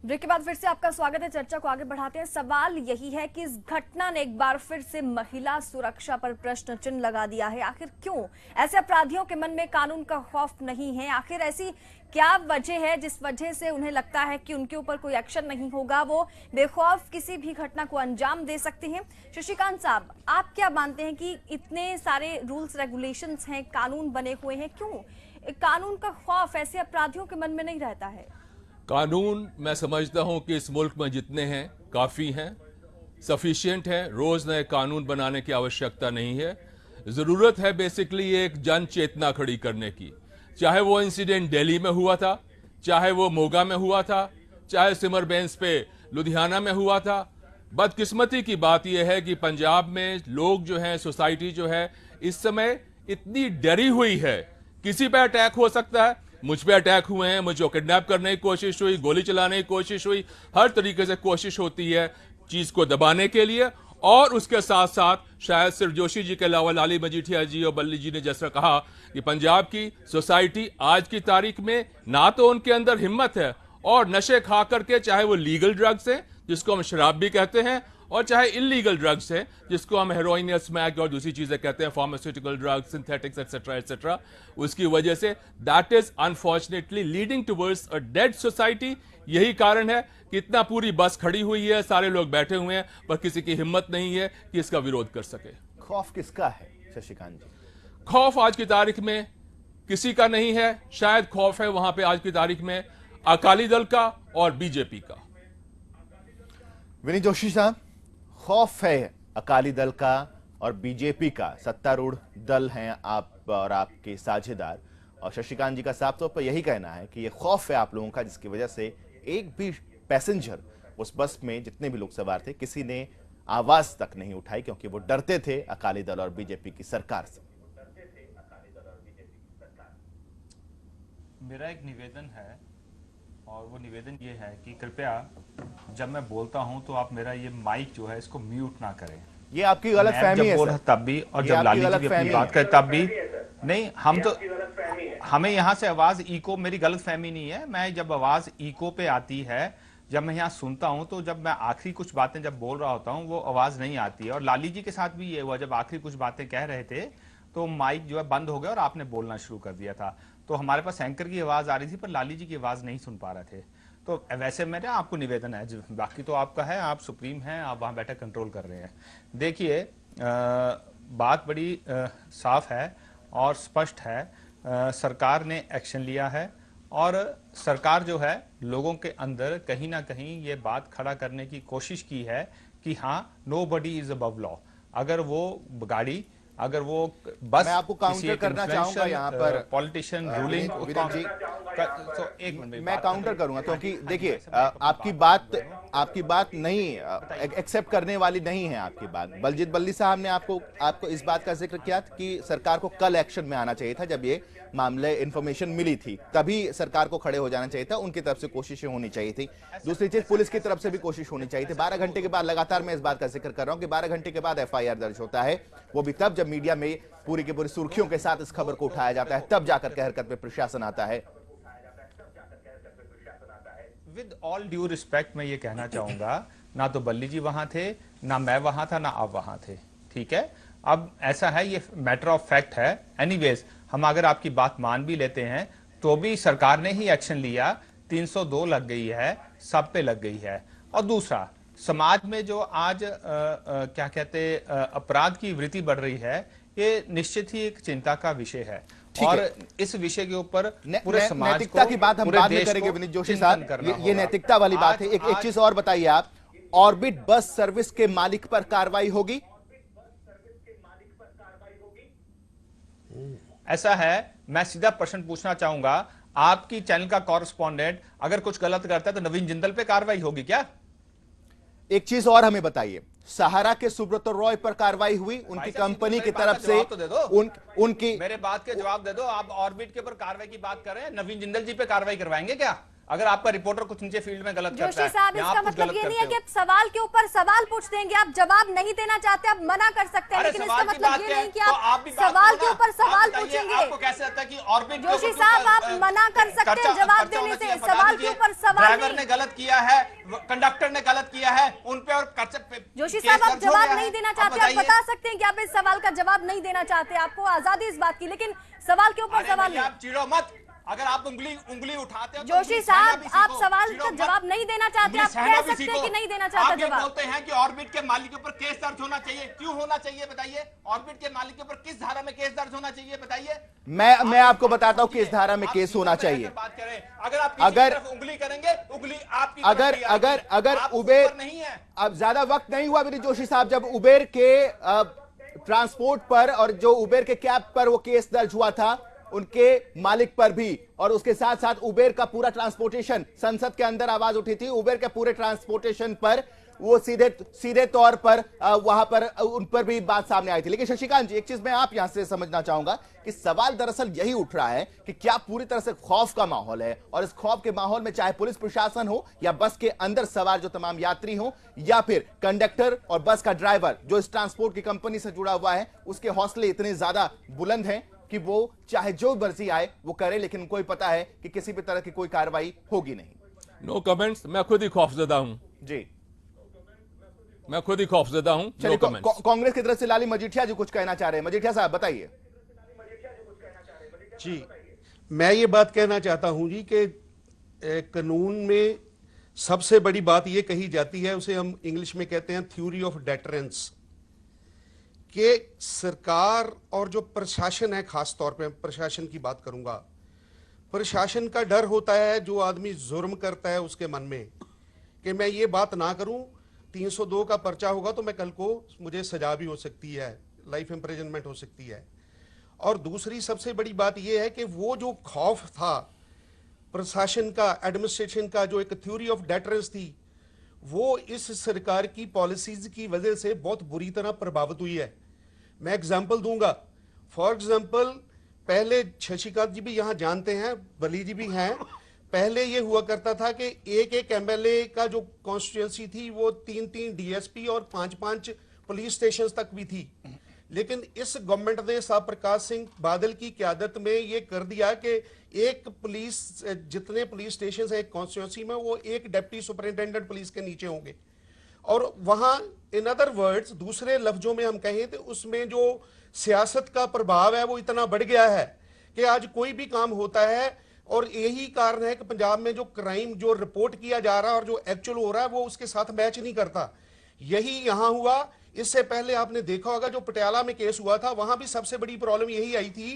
Break के बाद फिर से आपका स्वागत है। चर्चा को आगे बढ़ाते हैं। सवाल यही है कि इस घटना ने एक बार फिर से महिला सुरक्षा पर प्रश्न चिन्ह लगा दिया है। आखिर क्यों ऐसे अपराधियों के मन में कानून का खौफ नहीं है? आखिर ऐसी क्या वजह है जिस वजह से उन्हें लगता है कि उनके ऊपर कोई एक्शन नहीं होगा, वो बेखौफ किसी भी घटना को अंजाम दे सकते हैं? शशिकांत साहब, आप क्या मानते हैं कि इतने सारे रूल्स रेगुलेशंस हैं, कानून बने हुए हैं, क्यों कानून का खौफ ऐसे अपराधियों के मन में नहीं रहता है? कानून मैं समझता हूं कि इस मुल्क में जितने हैं काफ़ी हैं, सफिशिएंट है। रोज़ नए कानून बनाने की आवश्यकता नहीं है। ज़रूरत है बेसिकली एक जन चेतना खड़ी करने की। चाहे वो इंसिडेंट दिल्ली में हुआ था, चाहे वो मोगा में हुआ था, चाहे सिमरबेंस पे लुधियाना में हुआ था। बदकिस्मती की बात यह है कि पंजाब में लोग जो हैं, सोसाइटी जो है इस समय इतनी डरी हुई है। किसी पे अटैक हो सकता है। मुझ पे अटैक हुए हैं, मुझे किडनैप करने की कोशिश हुई, गोली चलाने की कोशिश हुई, हर तरीके से कोशिश होती है चीज को दबाने के लिए। और उसके साथ साथ शायद सिर्फ जोशी जी के अलावा लाली मजीठिया जी और बल्ली जी ने जैसा कहा कि पंजाब की सोसाइटी आज की तारीख में ना तो उनके अंदर हिम्मत है, और नशे खा करके, चाहे वो लीगल ड्रग्स हैं जिसको हम शराब भी कहते हैं, और चाहे इलीगल ड्रग्स हैं जिसको हम हेरोइन या स्मैक और दूसरी चीजें कहते हैं, pharmaceutical drugs, synthetics etcetera etcetera, उसकी वजह say that is unfortunately leading towards a dead society. यही कारण है कि इतना पूरी बस खड़ी हुई है, सारे लोग बैठे हुए हैं, पर किसी की हिम्मत नहीं है कि इसका विरोध कर सके। खौफ किसका है शशिकांत जी? खौफ आज की तारीख में किसी का नहीं है। शायद खौफ है वहां पे आज की तारीख में अकाली दल का और बीजेपी का। विनीत जोशी साहब, खौफ है अकाली दल का और बीजेपी का, सत्तारूढ़ दल हैं आप और आपके साझेदार, और शशिकांत जी का साफ तौर पर यही कहना है कि ये खौफ है आप लोगों का, जिसकी वजह से एक भी पैसेंजर उस बस में, जितने भी लोग सवार थे, किसी ने आवाज तक नहीं उठाई, क्योंकि वो डरते थे अकाली दल और बीजेपी की सरकार से। मेरा एक निवेदन है, और वो निवेदन ये है कि कृपया जब मैं बोलता हूं तो आप मेरा ये माइक जो है इसको म्यूट ना करें। ये आपकी गलत फहमी है सर। तब भी, और जब लाली जी भी अपनी बात करें तब भी नहीं। हम तो, हमें यहाँ से आवाज इको, मेरी गलत फहमी नहीं है। मैं जब आवाज इको पे आती है, जब मैं यहाँ सुनता हूँ, तो जब मैं आखिरी कुछ बातें जब बोल रहा होता हूँ वो आवाज नहीं आती है। और लाली जी के साथ भी ये हुआ, जब आखिरी कुछ बातें कह रहे थे तो माइक जो है बंद हो गया और आपने बोलना शुरू कर दिया था। तो हमारे पास एंकर की आवाज आ रही थी पर लाली जी की आवाज नहीं सुन पा रहे थे। तो वैसे मेरा आपको निवेदन है, बाकी तो आपका है, आप सुप्रीम हैं, आप वहां बैठे कंट्रोल कर रहे हैं। देखिए, बात बड़ी साफ है और स्पष्ट है। सरकार ने एक्शन लिया है, और सरकार जो है लोगों के अंदर कहीं ना कहीं ये बात खड़ा करने की कोशिश की है कि हाँ, नोबडी इज अबव लॉ। अगर वो गाड़ी, अगर वो बस, मैं आपको काउंटर करना चाहूंगा यहाँ पर पॉलिटिशियन रूलिंग, तो एक मिनट मैं काउंटर करूंगा, क्योंकि देखिए आपकी बात नहीं एक्सेप्ट करने वाली नहीं है आपकी बात। बलजीत बल्ली साहब ने आपको इस बात का जिक्र किया कि सरकार को कल एक्शन में आना चाहिए था, जब ये मामले इंफॉर्मेशन मिली थी तभी सरकार को खड़े हो जाना चाहिए था, उनकी तरफ से कोशिशें होनी चाहिए थी। दूसरी चीज, पुलिस की तरफ से भी कोशिश होनी चाहिए थी। 12 घंटे के बाद, लगातार मैं इस बात का जिक्र कर रहा हूं कि 12 घंटे के बाद एफआईआर दर्ज होता है, वो भी तब जब मीडिया में पूरी की पूरी सुर्खियों के साथ इस खबर को उठाया जाता है, तब जाकर के हरकत में प्रशासन आता है। विद ऑल ड्यू रिस्पेक्ट मैं ये कहना चाहूंगा, ना तो बल्ली जी वहां थे, ना मैं वहां था, ना आप वहां थे। ठीक है, अब ऐसा है, ये मैटर ऑफ फैक्ट है। एनीवेज, हम अगर आपकी बात मान भी लेते हैं तो भी सरकार ने ही एक्शन लिया। 302 लग गई है, सब पे लग गई है। और दूसरा, समाज में जो आज क्या कहते अपराध की वृत्ति बढ़ रही है, ये निश्चित ही एक चिंता का विषय है। और इस विषय के ऊपर पूरे समाज नैतिकता की बात हम बाद में करेंगे विनीत जोशी साहब। ये नैतिकता वाली बात है। एक चीज और बताइए आप, ऑर्बिट बस सर्विस के मालिक पर कार्रवाई होगी? ऐसा है, मैं सीधा प्रश्न पूछना चाहूंगा, आपकी चैनल का कॉरेस्पॉन्डेंट अगर कुछ गलत करता है तो नवीन जिंदल पे कार्रवाई होगी क्या? एक चीज और हमें बताइए, सहारा के सुब्रत रॉय पर कार्रवाई हुई, उनकी कंपनी की तरफ से उनकी मेरे बात के जवाब दे दो। आप ऑर्बिट के ऊपर कार्रवाई की बात कर रहे हैं, नवीन जिंदल जी पे कार्रवाई करवाएंगे क्या? अगर आपका रिपोर्टर कुछ नीचे फील्ड में गलत करता जोशी है, साहब, या इसका आप कुछ मतलब गलत ये नहीं करते है कि हो। आप सवाल के ऊपर सवाल पूछ देंगे, आप जवाब नहीं देना चाहते, आप मना कर सकते हैं, अरे लेकिन इसका सवाल की मतलब बात ये क्या नहीं है? कि तो आप भी बात सवाल करो के ना। ऊपर आप सवाल बताइए, पूछेंगे। आपको कैसे लगता है कि ऑर्बिट जोशी साहब, आप मना कर सकते हैं जवाब देने से, सवाल के ऊपर सवाल ड्राइवर नहीं। ने गलत किया है, कंडक्टर ने गलत किया है, उन पे और जोशी साहब, आप जवाब नहीं देना चाहते, आप बता सकते हैं कि आप इस सवाल का जवाब नहीं देना चाहते, आपको आजादी इस बात की, लेकिन सवाल के ऊपर सवाल नहीं। आप चिड़ो मत, अगर आप उंगली उठाते हो तो जोशी उंगली सहना साहब, भी आप सीखो। सवाल चिड़ो का मत। जवाब नहीं देना चाहते, उंगली आप सहना कह भी सकते हैं सीखो। कि नहीं देना चाहते आप ये जवाब। बोलते हैं कि ऑर्बिट के मालिक के ऊपर केस दर्ज होना चाहिए, क्यों होना चाहिए बताइए? ऑर्बिट के मालिक के ऊपर किस धारा में केस दर्ज होना चाहिए बताइए? मैं आपको बताता हूं कि इस धारा में केस होना चाहिए। बात करें, अगर आप किसी अगर- तरफ उंगली करेंगे, उंगली आपकी अगर तरफ भी आएगी। अगर आप उबेर ऊपर नहीं है। अब ज्यादा वक्त नहीं हुआ विनीत जोशी साहब, जब उबेर के ट्रांसपोर्ट पर और जो उबेर के कैब पर वो केस दर्ज हुआ था, उनके मालिक पर भी, और उसके साथ साथ उबेर का पूरा ट्रांसपोर्टेशन, संसद के अंदर आवाज उठी थी उबेर के पूरे ट्रांसपोर्टेशन पर, वो सीधे तौर पर वहां पर उन पर भी बात सामने आई थी। लेकिन शशिकांत जी, एक चीज मैं आप यहां से समझना चाहूंगा कि सवाल दरअसल यही उठ रहा है कि क्या पूरी तरह से खौफ का माहौल है, और इस खौफ के माहौल में चाहे पुलिस प्रशासन हो या बस के अंदर सवार जो तमाम यात्री हो या फिर कंडक्टर और बस का ड्राइवर जो इस ट्रांसपोर्ट की कंपनी से जुड़ा हुआ है, उसके हौसले इतने ज्यादा बुलंद हैं कि वो चाहे जो मर्जी आए वो करे, लेकिन उनको पता है कि किसी भी तरह की कोई कार्रवाई होगी नहीं। No comments. मैं खुद ही खौफजदा हूं, जी, मैं खुद ही खौफजदा हूं। चलिए, नो कमेंट्स। कांग्रेस की तरफ से लाली मजीठिया जी कुछ कहना चाह रहे हैं। मजीठिया साहब बताइए। जी, मैं ये बात कहना चाहता हूं जी कि कानून में सबसे बड़ी बात ये कही जाती है, उसे हम इंग्लिश में कहते हैं थ्योरी ऑफ डेटरेंस, कि सरकार और जो प्रशासन है, खास तौर पे प्रशासन की बात करूंगा, प्रशासन का डर होता है जो आदमी जुर्म करता है उसके मन में, कि मैं ये बात ना करूं, 302 का पर्चा होगा तो मैं कल को मुझे सजा भी हो सकती है, लाइफ इम्प्रिजनमेंट हो सकती है। और दूसरी सबसे बड़ी बात यह है कि वो जो खौफ था प्रशासन का, एडमिनिस्ट्रेशन का, जो एक थ्योरी ऑफ डेटरेंस थी, वो इस सरकार की पॉलिसीज की वजह से बहुत बुरी तरह प्रभावित हुई है। मैं एग्जांपल दूंगा। फॉर एग्जांपल, पहले शशिकांत जी भी यहां जानते हैं, बली जी भी हैं, पहले ये हुआ करता था कि एक एमएलए का जो कॉन्स्टिट्यूएंसी थी वो 3 डीएसपी और 5 पुलिस स्टेशन तक भी थी। लेकिन इस गवर्नमेंट ने साहब प्रकाश सिंह बादल की क़यादत में ये कर दिया कि एक पुलिस, जितने पुलिस स्टेशन है एक कॉन्स्टिट्यूंसी में, वो एक डिप्टी सुपरिंटेंडेंट पुलिस के नीचे होंगे। और वहां, इन अदर वर्ड्स, दूसरे लफ्जों में हम कहें तो उसमें जो सियासत का प्रभाव है वो इतना बढ़ गया है कि आज कोई भी काम होता है, और यही कारण है कि पंजाब में जो क्राइम जो रिपोर्ट किया जा रहा है और जो एक्चुअल हो रहा है वो उसके साथ मैच नहीं करता। यही यहां हुआ। इससे पहले आपने देखा होगा जो पटियाला में केस हुआ था, वहां भी सबसे बड़ी प्रॉब्लम यही आई थी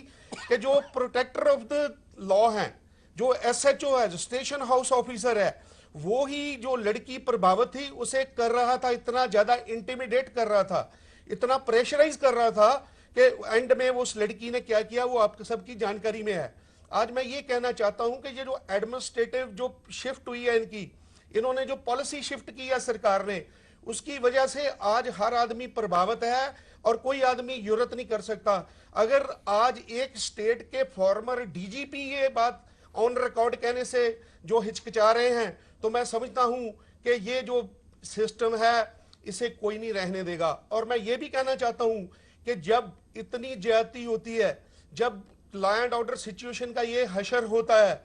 कि जो प्रोटेक्टर ऑफ द लॉ हैं, जो एसएचओ है, जो स्टेशन हाउस ऑफिसर है, वो ही जो लड़की प्रभावित थी उसे कर रहा था, इतना ज्यादा इंटिमिडेट कर रहा था, इतना प्रेशराइज कर रहा था कि एंड में वो उस लड़की ने क्या किया वो आप सबकी जानकारी में है। आज मैं ये कहना चाहता हूं कि ये जो एडमिनिस्ट्रेटिव जो शिफ्ट हुई है इनकी, इन्होंने जो पॉलिसी शिफ्ट की है सरकार ने, उसकी वजह से आज हर आदमी प्रभावित है और कोई आदमी जुर्रत नहीं कर सकता। अगर आज एक स्टेट के फॉर्मर डीजीपी ये बात ऑन रिकॉर्ड कहने से जो हिचकिचा रहे हैं, तो मैं समझता हूं कि ये जो सिस्टम है इसे कोई नहीं रहने देगा। और मैं ये भी कहना चाहता हूं कि जब इतनी ज्यादती होती है, जब लॉ एंड ऑर्डर सिचुएशन का ये हशर होता है,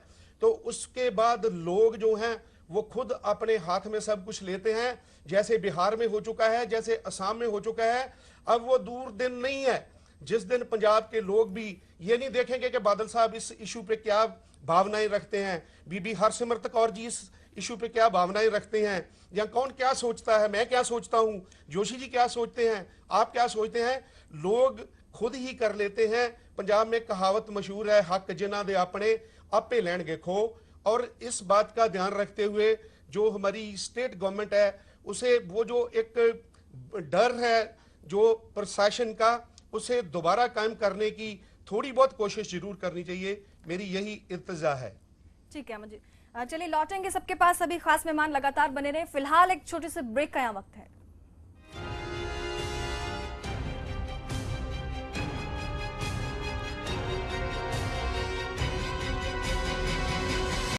तो उसके बाद लोग जो हैं वो खुद अपने हाथ में सब कुछ लेते हैं, जैसे बिहार में हो चुका है, जैसे असम में हो चुका है। अब वो दूर दिन नहीं है जिस दिन पंजाब के लोग भी ये नहीं देखेंगे कि बादल साहब इस इशू पे क्या भावनाएं रखते हैं, बीबी हरसिमरत कौर जी इस इशू पे क्या भावनाएं रखते हैं, या कौन क्या सोचता है, मैं क्या सोचता हूं, जोशी जी क्या सोचते हैं, आप क्या सोचते हैं। लोग खुद ही कर लेते हैं। पंजाब में कहावत मशहूर है, हक जिन्हां दे अपने आपे लैणगे खो। और इस बात का ध्यान रखते हुए जो हमारी स्टेट गवर्नमेंट है, उसे वो जो एक डर है जो प्रशासन का, उसे दोबारा कायम करने की थोड़ी बहुत कोशिश जरूर करनी चाहिए। मेरी यही इल्तिजा है। ठीक है मुझे, चलिए लौटेंगे सबके पास। अभी खास मेहमान लगातार बने रहे। फिलहाल एक छोटे से ब्रेक का यहाँ वक्त है।